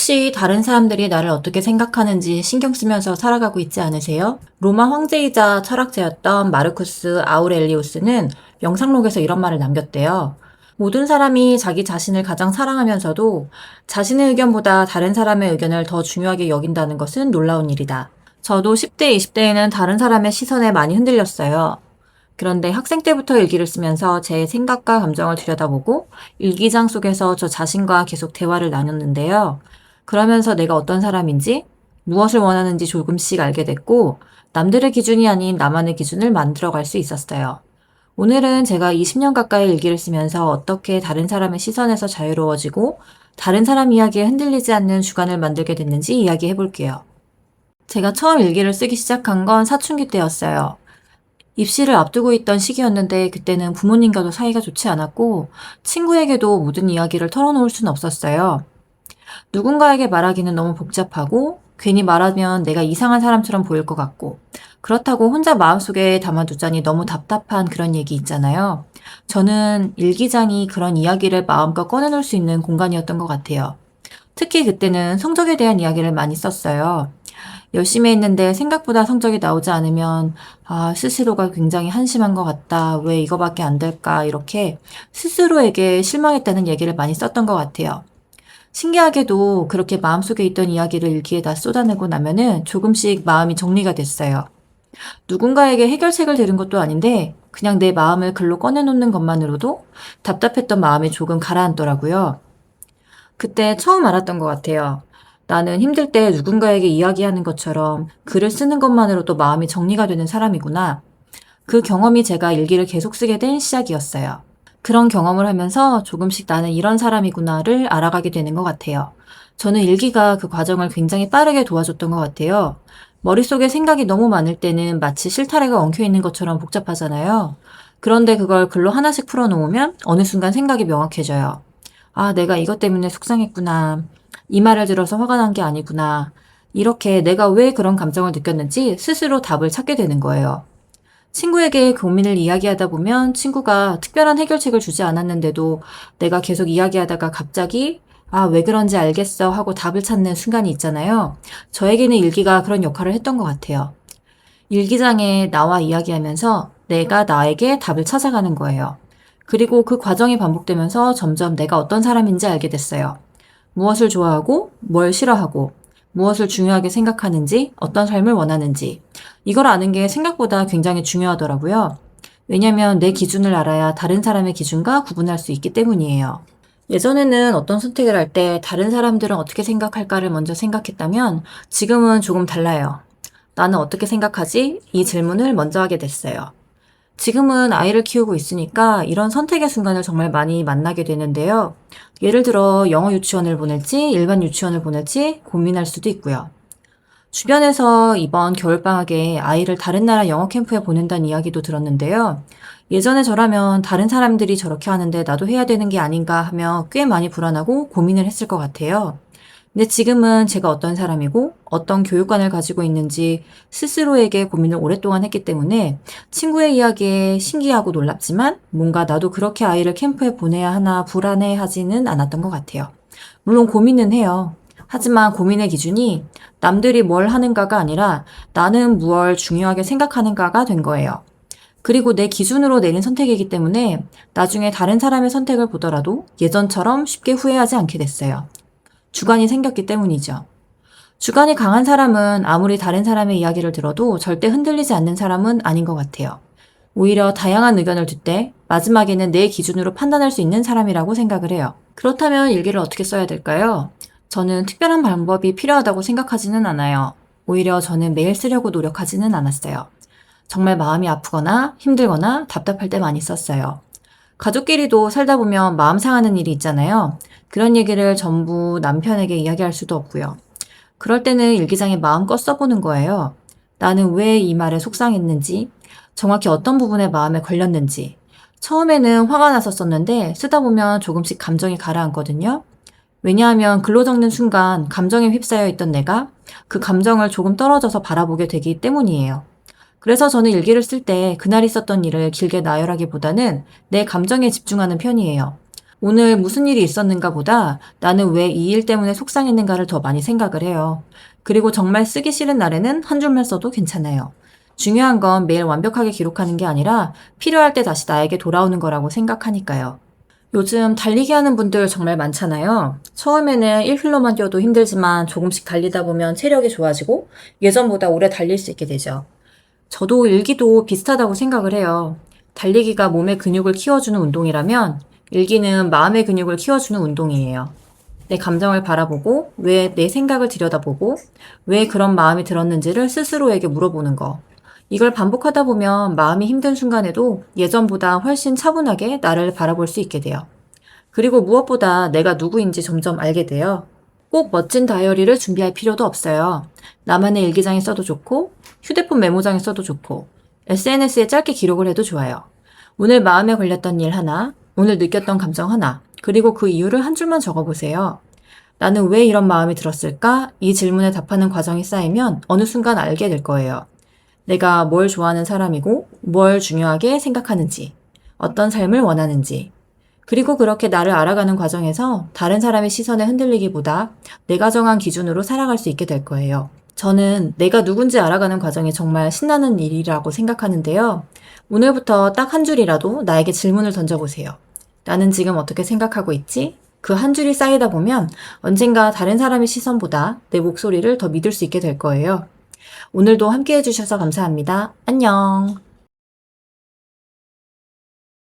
혹시 다른 사람들이 나를 어떻게 생각하는지 신경 쓰면서 살아가고 있지 않으세요? 로마 황제이자 철학자였던 마르쿠스 아우렐리우스는 명상록에서 이런 말을 남겼대요. 모든 사람이 자기 자신을 가장 사랑하면서도 자신의 의견보다 다른 사람의 의견을 더 중요하게 여긴다는 것은 놀라운 일이다. 저도 10대, 20대에는 다른 사람의 시선에 많이 흔들렸어요. 그런데 학생 때부터 일기를 쓰면서 제 생각과 감정을 들여다보고 일기장 속에서 저 자신과 계속 대화를 나눴는데요. 그러면서 내가 어떤 사람인지, 무엇을 원하는지 조금씩 알게 됐고, 남들의 기준이 아닌 나만의 기준을 만들어갈 수 있었어요. 오늘은 제가 20년 가까이 일기를 쓰면서 어떻게 다른 사람의 시선에서 자유로워지고, 다른 사람 이야기에 흔들리지 않는 주관을 만들게 됐는지 이야기해 볼게요. 제가 처음 일기를 쓰기 시작한 건 사춘기 때였어요. 입시를 앞두고 있던 시기였는데 그때는 부모님과도 사이가 좋지 않았고 친구에게도 모든 이야기를 털어놓을 수는 없었어요. 누군가에게 말하기는 너무 복잡하고 괜히 말하면 내가 이상한 사람처럼 보일 것 같고 그렇다고 혼자 마음속에 담아두자니 너무 답답한 그런 얘기 있잖아요. 저는 일기장이 그런 이야기를 마음껏 꺼내놓을 수 있는 공간이었던 것 같아요. 특히 그때는 성적에 대한 이야기를 많이 썼어요. 열심히 했는데 생각보다 성적이 나오지 않으면 스스로가 굉장히 한심한 것 같다. 왜 이거밖에 안 될까? 이렇게 스스로에게 실망했다는 얘기를 많이 썼던 것 같아요. 신기하게도 그렇게 마음속에 있던 이야기를 일기에다 쏟아내고 나면은 조금씩 마음이 정리가 됐어요. 누군가에게 해결책을 들은 것도 아닌데 그냥 내 마음을 글로 꺼내놓는 것만으로도 답답했던 마음이 조금 가라앉더라고요. 그때 처음 알았던 것 같아요. 나는 힘들 때 누군가에게 이야기하는 것처럼 글을 쓰는 것만으로도 마음이 정리가 되는 사람이구나. 그 경험이 제가 일기를 계속 쓰게 된 시작이었어요. 그런 경험을 하면서 조금씩 나는 이런 사람이구나를 알아가게 되는 것 같아요. 저는 일기가 그 과정을 굉장히 빠르게 도와줬던 것 같아요. 머릿속에 생각이 너무 많을 때는 마치 실타래가 엉켜 있는 것처럼 복잡하잖아요. 그런데 그걸 글로 하나씩 풀어놓으면 어느 순간 생각이 명확해져요. 내가 이것 때문에 속상했구나. 이 말을 들어서 화가 난 게 아니구나. 이렇게 내가 왜 그런 감정을 느꼈는지 스스로 답을 찾게 되는 거예요. 친구에게 고민을 이야기하다 보면 친구가 특별한 해결책을 주지 않았는데도 내가 계속 이야기하다가 갑자기 왜 그런지 알겠어 하고 답을 찾는 순간이 있잖아요. 저에게는 일기가 그런 역할을 했던 것 같아요. 일기장에 나와 이야기하면서 내가 나에게 답을 찾아가는 거예요. 그리고 그 과정이 반복되면서 점점 내가 어떤 사람인지 알게 됐어요. 무엇을 좋아하고, 뭘 싫어하고, 무엇을 중요하게 생각하는지, 어떤 삶을 원하는지. 이걸 아는 게 생각보다 굉장히 중요하더라고요. 왜냐면 내 기준을 알아야 다른 사람의 기준과 구분할 수 있기 때문이에요. 예전에는 어떤 선택을 할 때 다른 사람들은 어떻게 생각할까를 먼저 생각했다면 지금은 조금 달라요. 나는 어떻게 생각하지? 이 질문을 먼저 하게 됐어요. 지금은 아이를 키우고 있으니까 이런 선택의 순간을 정말 많이 만나게 되는데요. 예를 들어 영어 유치원을 보낼지 일반 유치원을 보낼지 고민할 수도 있고요. 주변에서 이번 겨울방학에 아이를 다른 나라 영어 캠프에 보낸다는 이야기도 들었는데요. 예전에 저라면 다른 사람들이 저렇게 하는데 나도 해야 되는 게 아닌가 하며 꽤 많이 불안하고 고민을 했을 것 같아요. 근데 지금은 제가 어떤 사람이고 어떤 교육관을 가지고 있는지 스스로에게 고민을 오랫동안 했기 때문에 친구의 이야기에 신기하고 놀랍지만 뭔가 나도 그렇게 아이를 캠프에 보내야 하나 불안해하지는 않았던 것 같아요. 물론 고민은 해요. 하지만 고민의 기준이 남들이 뭘 하는가가 아니라 나는 무엇을 중요하게 생각하는가가 된 거예요. 그리고 내 기준으로 내린 선택이기 때문에 나중에 다른 사람의 선택을 보더라도 예전처럼 쉽게 후회하지 않게 됐어요. 주관이 생겼기 때문이죠. 주관이 강한 사람은 아무리 다른 사람의 이야기를 들어도 절대 흔들리지 않는 사람은 아닌 것 같아요. 오히려 다양한 의견을 듣되 마지막에는 내 기준으로 판단할 수 있는 사람이라고 생각을 해요. 그렇다면 일기를 어떻게 써야 될까요? 저는 특별한 방법이 필요하다고 생각하지는 않아요. 오히려 저는 매일 쓰려고 노력하지는 않았어요. 정말 마음이 아프거나 힘들거나 답답할 때 많이 썼어요. 가족끼리도 살다 보면 마음 상하는 일이 있잖아요. 그런 얘기를 전부 남편에게 이야기할 수도 없고요. 그럴 때는 일기장에 마음껏 써보는 거예요. 나는 왜 이 말에 속상했는지, 정확히 어떤 부분에 마음에 걸렸는지. 처음에는 화가 나서 썼는데 쓰다 보면 조금씩 감정이 가라앉거든요. 왜냐하면 글로 적는 순간 감정에 휩싸여 있던 내가 그 감정을 조금 떨어져서 바라보게 되기 때문이에요. 그래서 저는 일기를 쓸 때 그날 있었던 일을 길게 나열하기보다는 내 감정에 집중하는 편이에요. 오늘 무슨 일이 있었는가 보다 나는 왜 이 일 때문에 속상했는가를 더 많이 생각을 해요. 그리고 정말 쓰기 싫은 날에는 한 줄만 써도 괜찮아요. 중요한 건 매일 완벽하게 기록하는 게 아니라 필요할 때 다시 나에게 돌아오는 거라고 생각하니까요. 요즘 달리기 하는 분들 정말 많잖아요. 처음에는 1km만 뛰어도 힘들지만 조금씩 달리다 보면 체력이 좋아지고 예전보다 오래 달릴 수 있게 되죠. 저도 일기도 비슷하다고 생각을 해요. 달리기가 몸의 근육을 키워주는 운동이라면 일기는 마음의 근육을 키워주는 운동이에요. 내 감정을 바라보고 왜 내 생각을 들여다보고 왜 그런 마음이 들었는지를 스스로에게 물어보는 거. 이걸 반복하다 보면 마음이 힘든 순간에도 예전보다 훨씬 차분하게 나를 바라볼 수 있게 돼요. 그리고 무엇보다 내가 누구인지 점점 알게 돼요. 꼭 멋진 다이어리를 준비할 필요도 없어요. 나만의 일기장에 써도 좋고 휴대폰 메모장에 써도 좋고 SNS에 짧게 기록을 해도 좋아요. 오늘 마음에 걸렸던 일 하나, 오늘 느꼈던 감정 하나, 그리고 그 이유를 한 줄만 적어보세요. 나는 왜 이런 마음이 들었을까? 이 질문에 답하는 과정이 쌓이면 어느 순간 알게 될 거예요. 내가 뭘 좋아하는 사람이고 뭘 중요하게 생각하는지, 어떤 삶을 원하는지, 그리고 그렇게 나를 알아가는 과정에서 다른 사람의 시선에 흔들리기보다 내가 정한 기준으로 살아갈 수 있게 될 거예요. 저는 내가 누군지 알아가는 과정이 정말 신나는 일이라고 생각하는데요. 오늘부터 딱 한 줄이라도 나에게 질문을 던져보세요. 나는 지금 어떻게 생각하고 있지? 그 한 줄이 쌓이다 보면 언젠가 다른 사람의 시선보다 내 목소리를 더 믿을 수 있게 될 거예요. 오늘도 함께 해주셔서 감사합니다. 안녕.